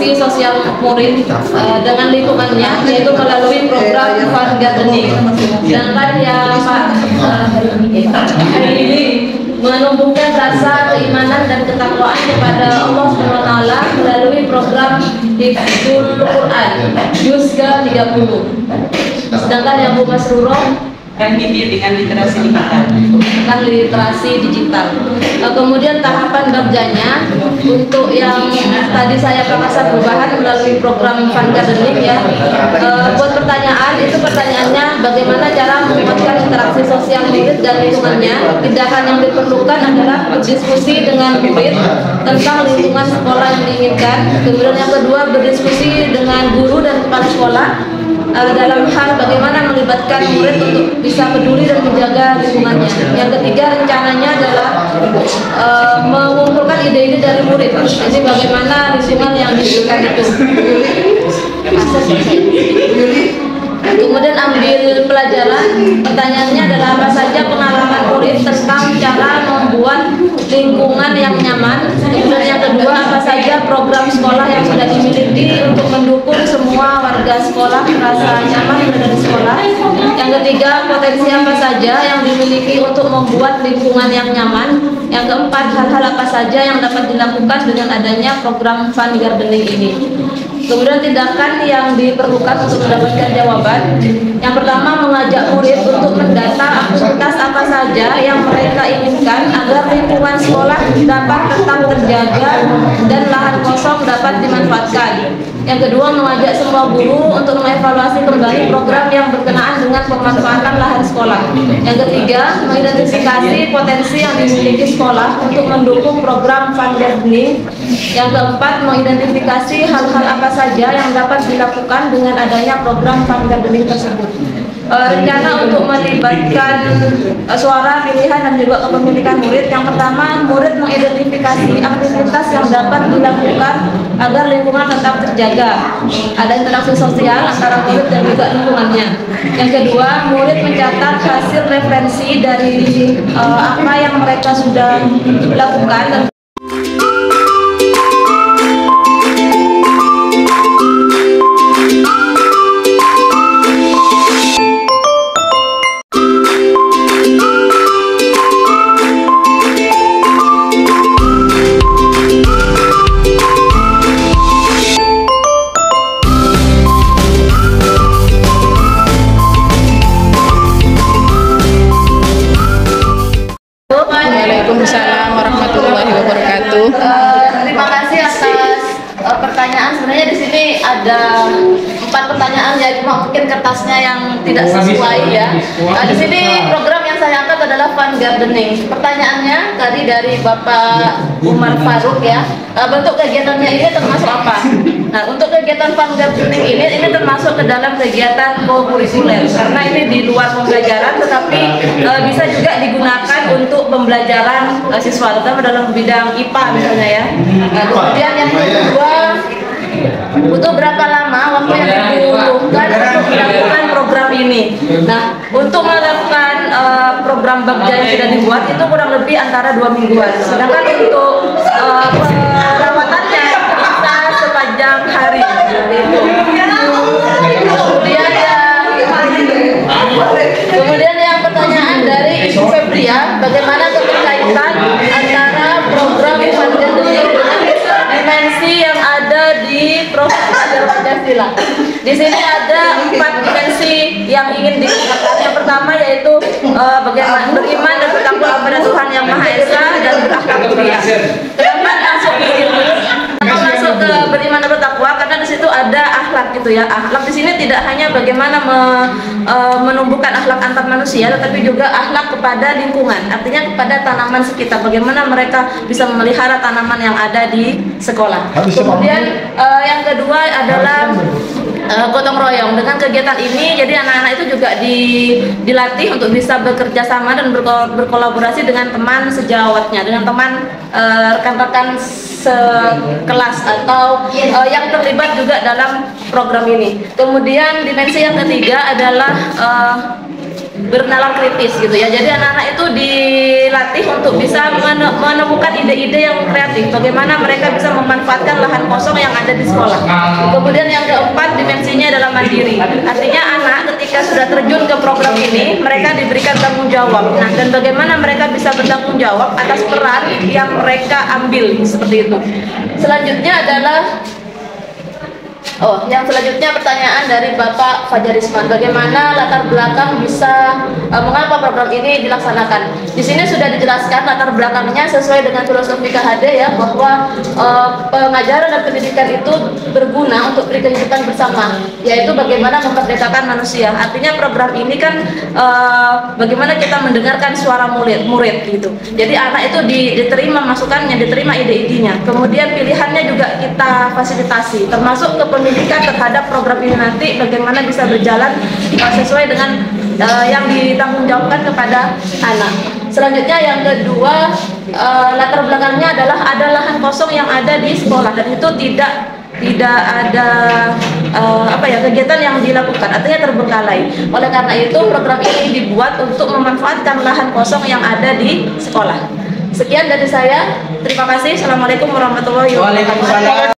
interaksi sosial murid dengan lingkungannya, yaitu melalui program Fun Gardening. Sedangkan yang hari ini menumbuhkan rasa keimanan dan ketakwaan kepada Allah SWT melalui program Hifdzul Quran Juz ke-30. Sedangkan yang Bu Masruroh dan ini dengan literasi digital. Tentang literasi digital. Kemudian tahapan bagjanya untuk yang tadi saya prakasa perubahan melalui program Fun Gardening ya. Buat pertanyaan itu pertanyaannya bagaimana cara menguatkan interaksi sosial murid dan lingkungannya. Tindakan yang diperlukan adalah berdiskusi dengan murid tentang lingkungan sekolah yang diinginkan. Kemudian yang kedua berdiskusi dengan guru dan kepala sekolah dalam hal bagaimana melibatkan murid untuk bisa peduli dan menjaga lingkungannya. Yang ketiga rencananya adalah mengumpulkan ide-ide dari murid. Jadi bagaimana lingkungan yang diberikan itu. Kemudian ambil pelajaran. Pertanyaannya adalah apa saja pengalaman murid tentang cara membuat lingkungan yang nyaman. Kemudian yang kedua apa saja program sekolah yang sudah dimiliki untuk mendukung semua warga sekolah merasa nyaman berada di sekolah. Yang ketiga potensi apa saja yang dimiliki untuk membuat lingkungan yang nyaman. Yang keempat hal-hal apa saja yang dapat dilakukan dengan adanya program Fun Gardening ini. Kemudian tindakan yang diperlukan untuk mendapatkan jawaban. Yang pertama mengajak murid untuk mendata aktivitas apa saja yang mereka inginkan agar lingkungan sekolah dapat tetap terjaga dan lahan kosong dapat dimanfaatkan. Yang kedua mengajak semua guru untuk mengevaluasi kembali program yang berkenaan dengan pemanfaatan lahan sekolah. Yang ketiga mengidentifikasi potensi yang dimiliki sekolah untuk mendukung program Fun Gardening. Yang keempat mengidentifikasi hal-hal apa saja yang dapat dilakukan dengan adanya program Fun Gardening tersebut. Rencana untuk melibatkan suara pilihan dan juga kepemilikan murid. Yang pertama, murid mengidentifikasi aktivitas yang dapat dilakukan agar lingkungan tetap terjaga. Ada interaksi sosial antara murid dan juga lingkungannya. Yang kedua, murid mencatat hasil referensi dari apa yang mereka sudah lakukan dan Waalaikumsalam warahmatullahi wabarakatuh. Terima kasih atas pertanyaan. Sebenarnya di sini ada 4 pertanyaan ya, cuma mungkin kertasnya yang tidak sesuai ya. Di sini program yang saya angkat adalah Fun Gardening. Pertanyaannya tadi dari Bapak Umar Faruk ya. Bentuk kegiatannya ini termasuk apa? Nah, untuk kegiatan Fun Gardening ini termasuk ke dalam kegiatan kokurikuler karena ini di luar pembelajaran, tetapi bisa juga digunakan untuk pembelajaran siswa, terutama dalam bidang IPA misalnya ya. Kemudian yang kedua, butuh berapa lama waktu yang dibutuhkan untuk melakukan program ini? Nah, untuk melakukan program bagja yang sudah dibuat itu kurang lebih antara 2 mingguan. Sedangkan untuk perawatannya bisa sepanjang hari. Kemudian yang pertanyaan dari Ibu Febria, bagaimana keterkaitan antara program Fun Gardening dengan dimensi yang ada di Program Ajaran Pancasila? Di sini ada 4 dimensi yang ingin digunakan. Yang pertama yaitu bagaimana beriman dan bertakwa kepada Tuhan Yang Maha Esa dan berakhlak mulia. Kenapa masuk ke sini? Masuk ke beriman dan bertakwa karena di situ ada akhlak gitu ya. Akhlak di sini tidak hanya bagaimana menumbuhkan akhlak antar manusia, tetapi juga akhlak kepada lingkungan. Artinya kepada tanaman sekitar. Bagaimana mereka bisa memelihara tanaman yang ada di sekolah. Kemudian yang kedua adalah gotong royong. Dengan kegiatan ini, jadi anak-anak itu juga dilatih untuk bisa bekerja sama dan berkolaborasi dengan teman sejawatnya, dengan teman rekan-rekan sekelas atau yang terlibat juga dalam program ini. Kemudian dimensi yang ketiga adalah bernalar kritis gitu ya. Jadi anak-anak itu dilatih untuk bisa menemukan ide-ide yang kreatif. Bagaimana mereka bisa memanfaatkan lahan kosong yang ada di sekolah. Kemudian yang keempat, dimensinya adalah mandiri. Artinya anak ketika sudah terjun ke program ini, mereka diberikan tanggung jawab. Nah, dan bagaimana mereka bisa bertanggung jawab atas peran yang mereka ambil seperti itu. Selanjutnya adalah yang selanjutnya pertanyaan dari Bapak Fajarisman, bagaimana latar belakang bisa mengapa program ini dilaksanakan? Di sini sudah dijelaskan latar belakangnya sesuai dengan filosofi KHD ya, bahwa pengajaran dan pendidikan itu berguna untuk kehidupan bersama, yaitu bagaimana memerdekakan manusia. Artinya program ini kan bagaimana kita mendengarkan suara murid gitu. Jadi anak itu diterima masukannya, diterima ide-idenya. Kemudian pilihannya juga kita fasilitasi, termasuk pendidikan terhadap program ini nanti bagaimana bisa berjalan sesuai dengan yang ditanggungjawabkan kepada anak. Selanjutnya yang kedua, latar belakangnya adalah ada lahan kosong yang ada di sekolah dan itu tidak ada kegiatan yang dilakukan, artinya terbengkalai. Oleh karena itu program ini dibuat untuk memanfaatkan lahan kosong yang ada di sekolah. Sekian dari saya. Terima kasih. Assalamualaikum warahmatullahi wabarakatuh.